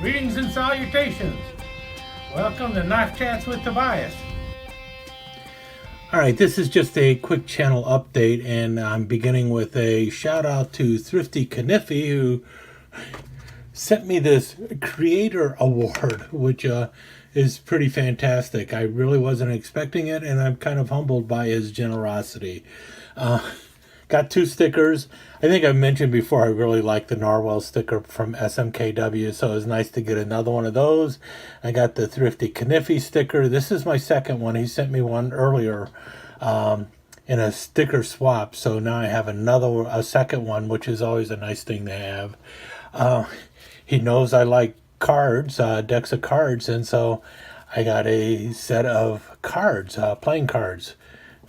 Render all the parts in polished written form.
Greetings and salutations. Welcome to Knife Chats with Tobias. Alright, this is just a quick channel update, and I'm beginning with a shout out to Thrifty Kaniffy, who sent me this Creator Award, which is pretty fantastic. I really wasn't expecting it, and I'm kind of humbled by his generosity. Got 2 stickers. I think I mentioned before I really like the Narwhal sticker from SMKW, so it was nice to get another one of those. I got the Thrifty Kaniffy sticker. This is my second one. He sent me one earlier in a sticker swap, so now I have a second one, which is always a nice thing to have. He knows I like cards, decks of cards, and so I got a set of cards, playing cards.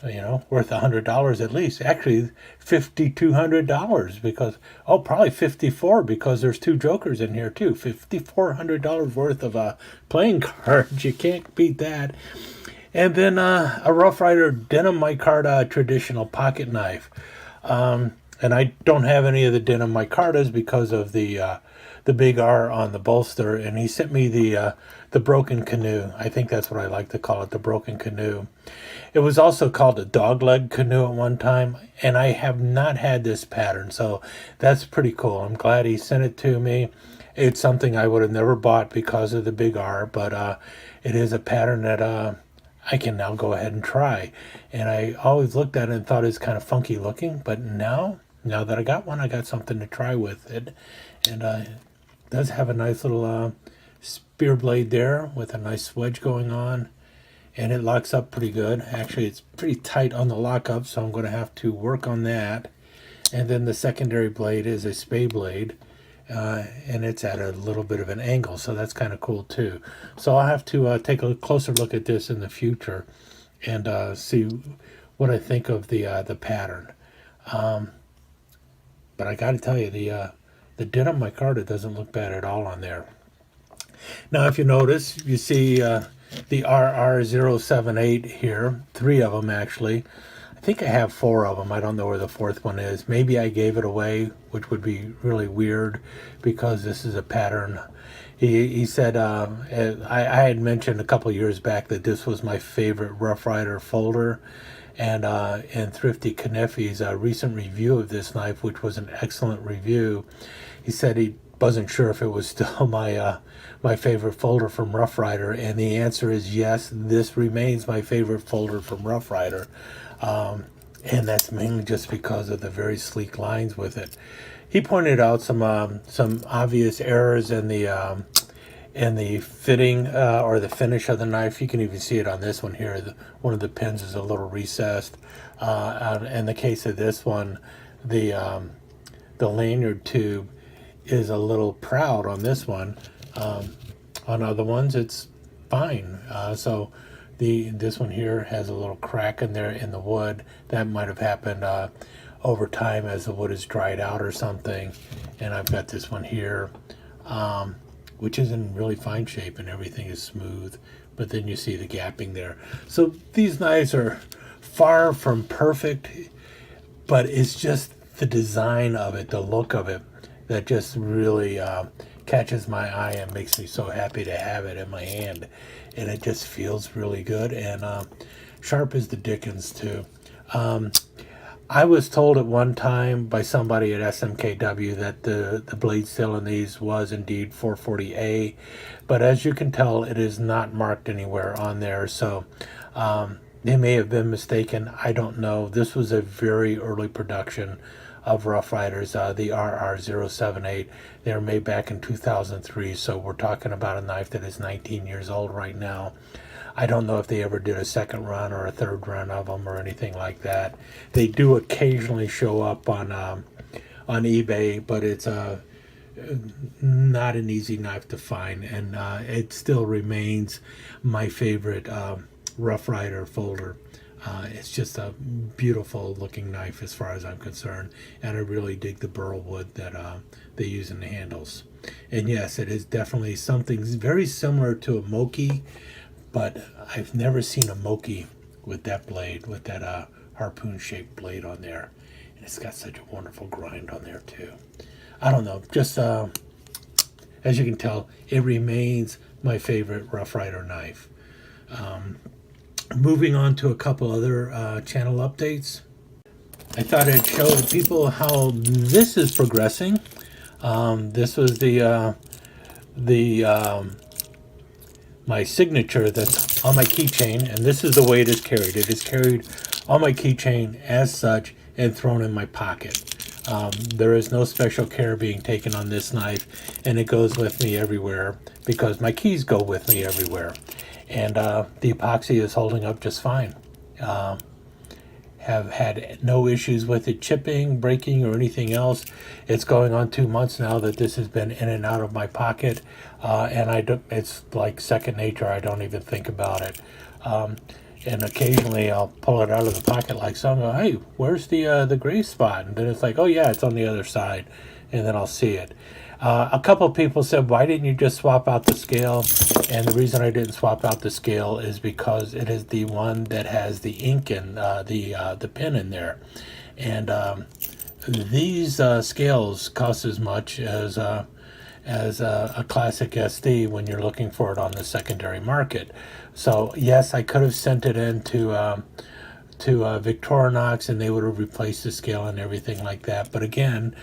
Worth $100 at least. Actually, $5,200 because, probably $54 because there's 2 jokers in here too. $5,400 worth of playing cards. You can't beat that. And then a Rough Rider denim micarta traditional pocket knife. And I don't have any of the denim micartas because of the big R on the bolster. And he sent me the broken canoe. I think that's what I like to call it, the broken canoe. It was also called a dogleg canoe at one time, and I have not had this pattern, so that's pretty cool. I'm glad he sent it to me. It's something I would have never bought because of the big R, but it is a pattern that I can now go ahead and try. And I always looked at it and thought it was kind of funky looking, but now that I got one, I got something to try with it. And it does have a nice little spear blade there with a nice wedge going on. And it locks up pretty good. Actually, it's pretty tight on the lockup, so I'm going to have to work on that. And then the secondary blade is a spay blade, and it's at a little bit of an angle, so that's kind of cool too. So I'll have to take a closer look at this in the future and see what I think of the pattern. But I got to tell you, the denim micarta doesn't look bad at all on there. Now, if you notice, you see the RR078 here, 3 of them actually. I think I have 4 of them. I don't know where the 4th one is. Maybe I gave it away, which would be really weird because this is a pattern. He said, I had mentioned a couple years back that this was my favorite Rough Rider folder. And in Thrifty Kaniffy's recent review of this knife, which was an excellent review, he said he wasn't sure if it was still my favorite folder from Rough Rider, and the answer is yes. This remains my favorite folder from Rough Rider, and that's mainly just because of the very sleek lines with it. He pointed out some obvious errors in the fitting or the finish of the knife. You can even see it on this one here. One of the pins is a little recessed. In the case of this one, the lanyard tube is a little proud on this one. On other ones, it's fine. So this one here has a little crack in there in the wood. That might have happened over time as the wood is dried out or something. And I've got this one here, which is in really fine shape and everything is smooth. But then you see the gapping there. So these knives are far from perfect, but it's just the design of it, the look of it, that just really catches my eye and makes me so happy to have it in my hand. And it just feels really good and sharp as the dickens too. I was told at one time by somebody at SMKW that the blade steel in these was indeed 440A, but as you can tell, it is not marked anywhere on there, so they may have been mistaken. I don't know. This was a very early production of Rough Riders, the RR078. They were made back in 2003, so we're talking about a knife that is 19 years old right now. I don't know if they ever did a second run or a third run of them or anything like that. They do occasionally show up on eBay, but it's not an easy knife to find, and it still remains my favorite Rough Rider folder. It's just a beautiful looking knife as far as I'm concerned, and I really dig the burl wood that they use in the handles. And yes, it is definitely something very similar to a Moki, but I've never seen a Moki with that blade, with that harpoon shaped blade on there. And it's got such a wonderful grind on there too. I don't know, just as you can tell, it remains my favorite Rough Rider knife. Moving on to a couple other channel updates. I thought I'd show people how this is progressing. This was my signature that's on my keychain, and this is the way it is carried. It is carried on my keychain as such and thrown in my pocket. There is no special care being taken on this knife, and it goes with me everywhere because my keys go with me everywhere. And the epoxy is holding up just fine. Have had no issues with it chipping, breaking, or anything else. It's going on 2 months now that this has been in and out of my pocket, and it's like second nature. I don't even think about it. And occasionally I'll pull it out of the pocket like so, and go, hey, where's the gray spot? And then it's like, oh yeah, it's on the other side, and then I'll see it. A couple of people said, why didn't you just swap out the scale? And the reason I didn't swap out the scale is because it is the one that has the ink and the pin in there. And these scales cost as much as a classic SD when you're looking for it on the secondary market. So yes, I could have sent it in to Victorinox, and they would have replaced the scale and everything like that. But again,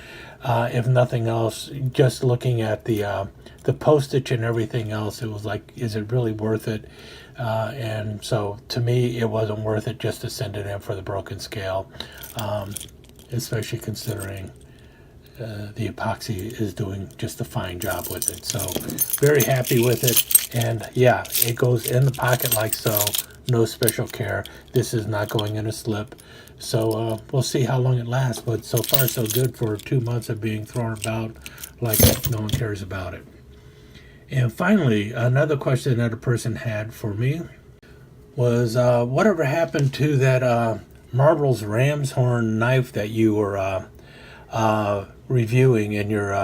if nothing else, just looking at the postage and everything else, it was like, is it really worth it? And so to me, it wasn't worth it just to send it in for the broken scale, especially considering the epoxy is doing just a fine job with it. So very happy with it. And yeah, it goes in the pocket like so. No special care. This is not going in a slip. So we'll see how long it lasts. But so far so good for 2 months of being thrown about like no one cares about it. And finally, another question that a person had for me was whatever happened to that Marvel's Ramhorn knife that you were reviewing in your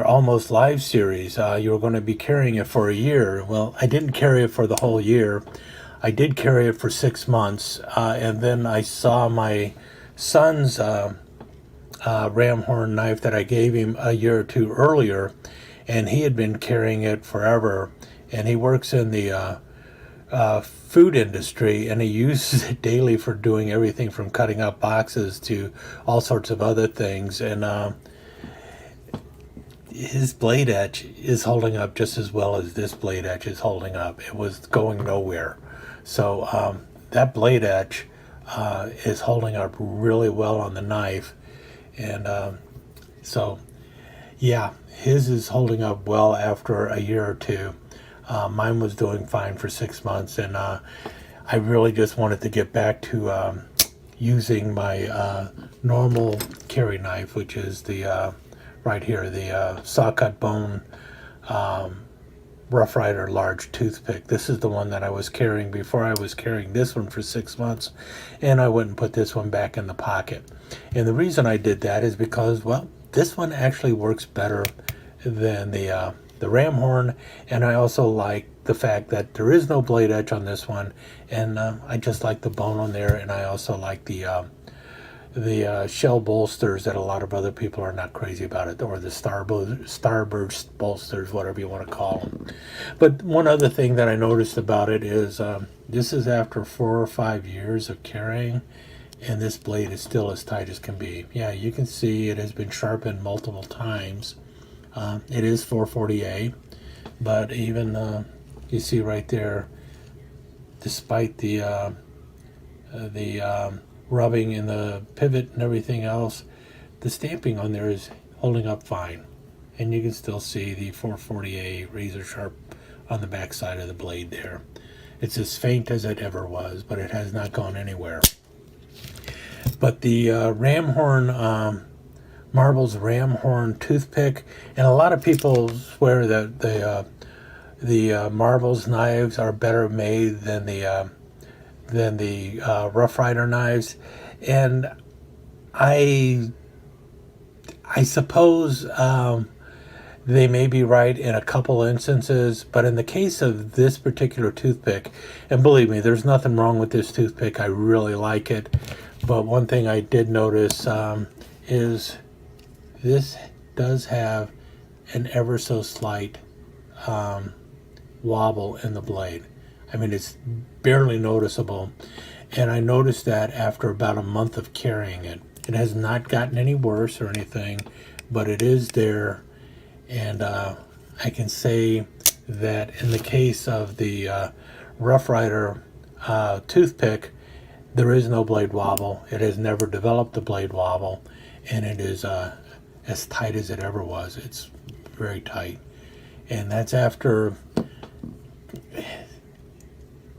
Almost Live series. You were going to be carrying it for a year. Well, I didn't carry it for the whole year. I did carry it for 6 months, and then I saw my son's Ramhorn knife that I gave him a year or two earlier, and he had been carrying it forever, and he works in the food industry, and he uses it daily for doing everything from cutting up boxes to all sorts of other things. And his blade edge is holding up just as well as this blade edge is holding up. It was going nowhere. So that blade edge is holding up really well on the knife. And so yeah, his is holding up well after a year or two. Mine was doing fine for 6 months, and I really just wanted to get back to using my normal carry knife, which is the right here, the saw cut bone Rough Rider large toothpick. This is the one that I was carrying before I was carrying this one for 6 months, and I wouldn't put this one back in the pocket. And the reason I did that is because, well, this one actually works better than the Ramhorn, and I also like the fact that there is no blade edge on this one, and I just like the bone on there, and I also like the shell bolsters that a lot of other people are not crazy about it, or the starburst bolsters, whatever you want to call them. But one other thing that I noticed about it is this is after 4 or 5 years of carrying, and this blade is still as tight as can be. Yeah, you can see it has been sharpened multiple times. It is 440A, but even you see right there, despite the rubbing in the pivot and everything else, the stamping on there is holding up fine, and you can still see the 440A razor sharp on the back side of the blade there. It's as faint as it ever was, but it has not gone anywhere. But the Ramhorn Marvel's Ramhorn toothpick, and a lot of people swear that the Marvel's knives are better made than the Rough Rider knives, and I suppose they may be right in a couple instances, but in the case of this particular toothpick, and believe me, there's nothing wrong with this toothpick. I really like it, but one thing I did notice is this does have an ever so slight wobble in the blade. I mean, it's barely noticeable. And I noticed that after about a month of carrying it. It has not gotten any worse or anything, but it is there. And I can say that in the case of the Rough Rider Toothpick, there is no blade wobble. It has never developed a blade wobble, and it is as tight as it ever was. It's very tight. And that's after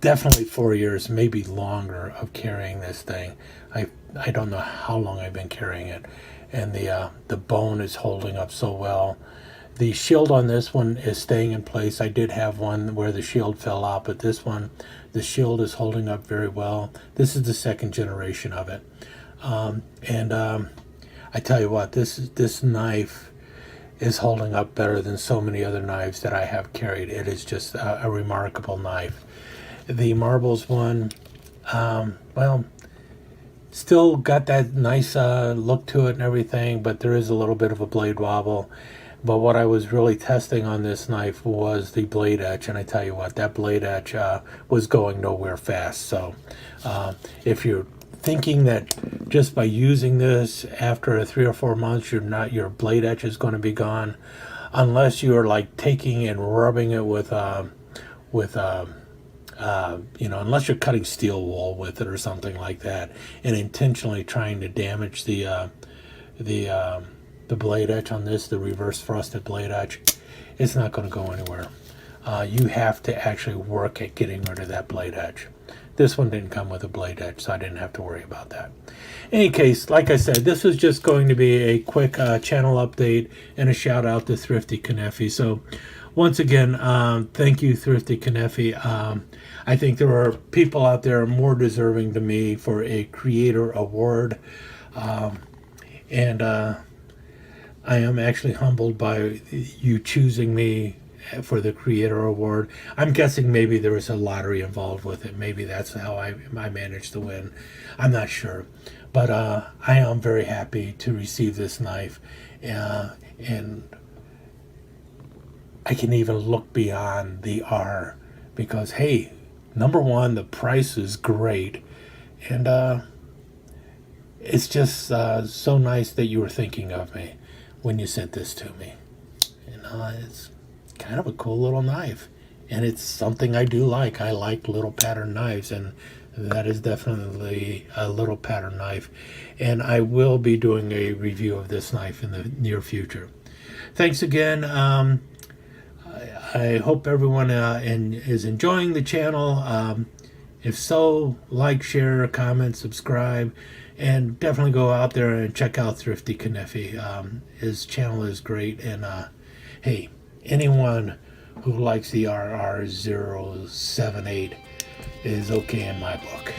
definitely 4 years, maybe longer, of carrying this thing. I don't know how long I've been carrying it, and the bone is holding up so well. The shield on this one is staying in place. I did have one where the shield fell out, but this one, the shield is holding up very well. This is the second generation of it, and I tell you what, this knife is holding up better than so many other knives that I have carried. It is just a remarkable knife. The Marbles one, well, still got that nice look to it and everything, but there is a little bit of a blade wobble. But what I was really testing on this knife was the blade etch, and I tell you what, that blade etch was going nowhere fast. So if you're thinking that just by using this after 3 or 4 months your blade etch is going to be gone, unless you're like taking and rubbing it with unless you're cutting steel wool with it or something like that, and intentionally trying to damage the blade etch on this, the reverse frosted blade etch, it's not going to go anywhere. You have to actually work at getting rid of that blade etch. This one didn't come with a blade etch, so I didn't have to worry about that. In any case, like I said, this was just going to be a quick channel update and a shout out to Thrifty Kaniffy. So once again, thank you, Thrifty Kaniffy. I think there are people out there more deserving to me for a creator award. And I am actually humbled by you choosing me for the creator award. I'm guessing maybe there was a lottery involved with it. Maybe that's how I managed to win. I'm not sure. But I am very happy to receive this knife. And I can even look beyond the R because, hey, number one, the price is great. And it's just so nice that you were thinking of me when you sent this to me. It's kind of a cool little knife, and it's something I do like. I like little pattern knives, and that is definitely a little pattern knife, and I will be doing a review of this knife in the near future. Thanks again. I hope everyone is enjoying the channel. If so, like, share, comment, subscribe, and definitely go out there and check out Thrifty Kaniffy. His channel is great, and hey, anyone who likes the RR078 is okay in my book.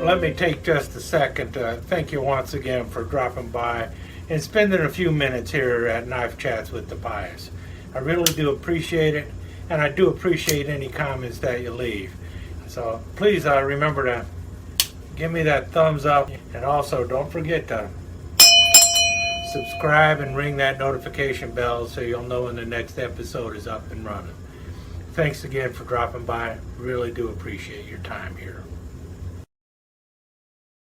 let me take just a second to thank you once again for dropping by and spending a few minutes here at Knife Chats with the Pious. I really do appreciate it, and I do appreciate any comments that you leave. So please remember to give me that thumbs up, and also don't forget to subscribe and ring that notification bell so you'll know when the next episode is up and running. Thanks again for dropping by. Really do appreciate your time here.